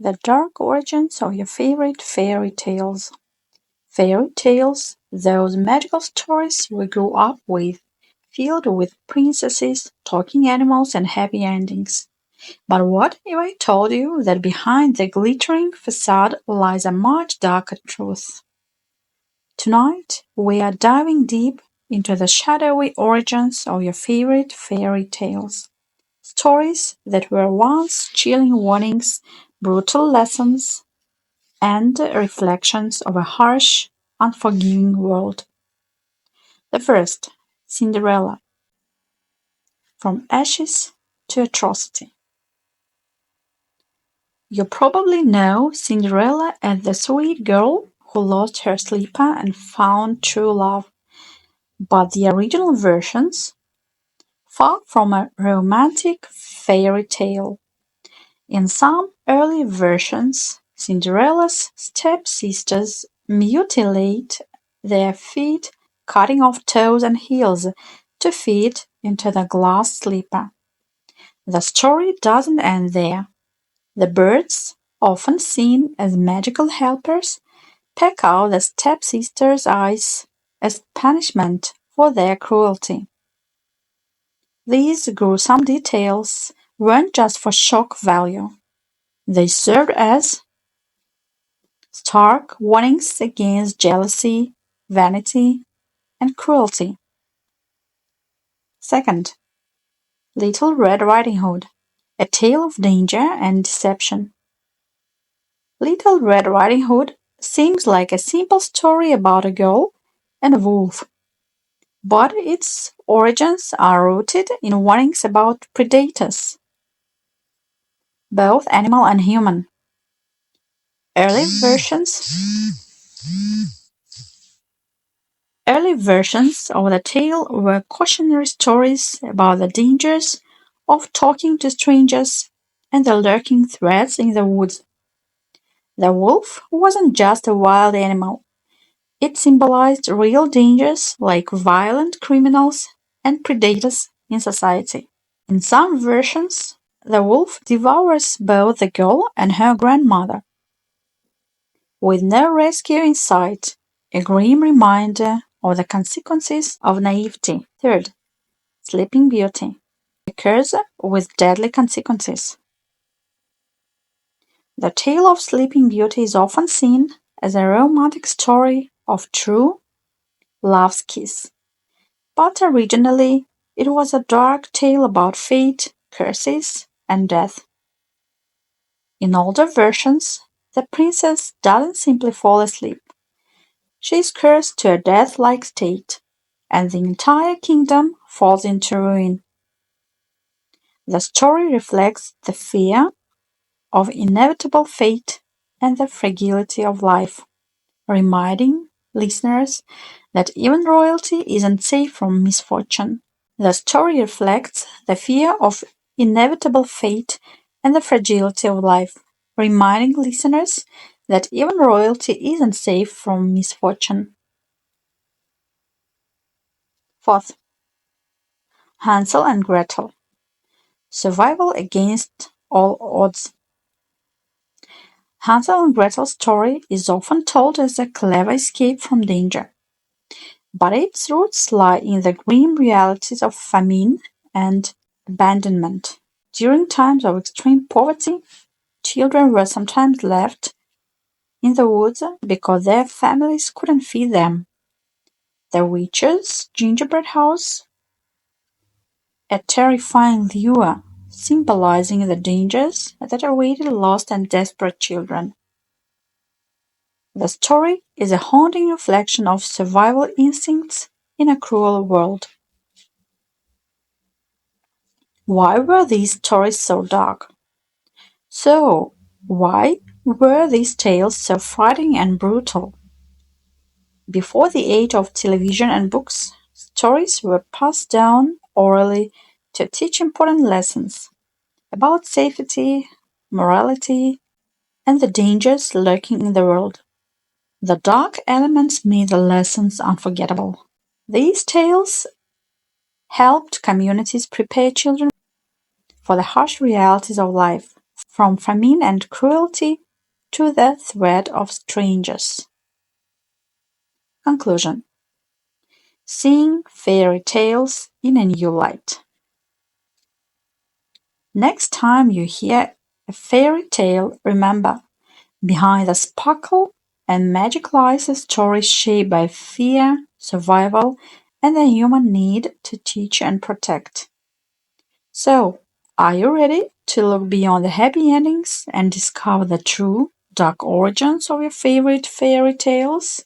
The dark origins of your favorite fairy tales. Fairy tales, those magical stories we grew up with, filled with princesses, talking animals, and happy endings. But what if I told you that behind the glittering facade lies a much darker truth? Tonight, we are diving deep into the shadowy origins of your favorite fairy tales. Stories that were once chilling warnings, brutal lessons, and reflections of a harsh, unforgiving world. The first, Cinderella, from ashes to atrocity. You probably know Cinderella as the sweet girl who lost her slipper and found true love, but the original versions, far from a romantic fairy tale. In some early versions, Cinderella's stepsisters mutilate their feet, cutting off toes and heels to fit into the glass slipper. The story doesn't end there. The birds, often seen as magical helpers, peck out the stepsisters' eyes as punishment for their cruelty. These gruesome details weren't just for shock value. They served as stark warnings against jealousy, vanity, and cruelty. Second, Little Red Riding Hood, a tale of danger and deception. Little Red Riding Hood seems like a simple story about a girl and a wolf, but its origins are rooted in warnings about predators, both animal and human. Early versions Early versions of the tale were cautionary stories about the dangers of talking to strangers and the lurking threats in the woods. The wolf wasn't just a wild animal. It symbolized real dangers like violent criminals and predators in society. In some versions, the wolf devours both the girl and her grandmother, with no rescue in sight, a grim reminder of the consequences of naivety. Third, Sleeping Beauty, a curse with deadly consequences. The tale of Sleeping Beauty is often seen as a romantic story of true love's kiss, but originally it was a dark tale about fate, curses, and death. In older versions, the princess doesn't simply fall asleep. She is cursed to a death-like state, and the entire kingdom falls into ruin. The story reflects the fear of inevitable fate and the fragility of life, reminding listeners that even royalty isn't safe from misfortune. The story reflects the fear of inevitable fate and the fragility of life, reminding listeners that even royalty isn't safe from misfortune. Fourth, Hansel and Gretel. Survival against all odds. Hansel and Gretel's story is often told as a clever escape from danger, but its roots lie in the grim realities of famine and abandonment. During times of extreme poverty, children were sometimes left in the woods because their families couldn't feed them. The witch's gingerbread house, a terrifying lure symbolizing the dangers that awaited lost and desperate children. The story is a haunting reflection of survival instincts in a cruel world. Why were these stories so dark? So, why were these tales so frightening and brutal? Before the age of television and books, stories were passed down orally to teach important lessons about safety, morality, and the dangers lurking in the world. The dark elements made the lessons unforgettable. These tales helped communities prepare children for the harsh realities of life, from famine and cruelty to the threat of strangers. Conclusion: seeing fairy tales in a new light. Next time you hear a fairy tale, remember, behind the sparkle and magic lies a story shaped by fear, survival, and the human need to teach and protect. So, are you ready to look beyond the happy endings and discover the true, dark origins of your favorite fairy tales?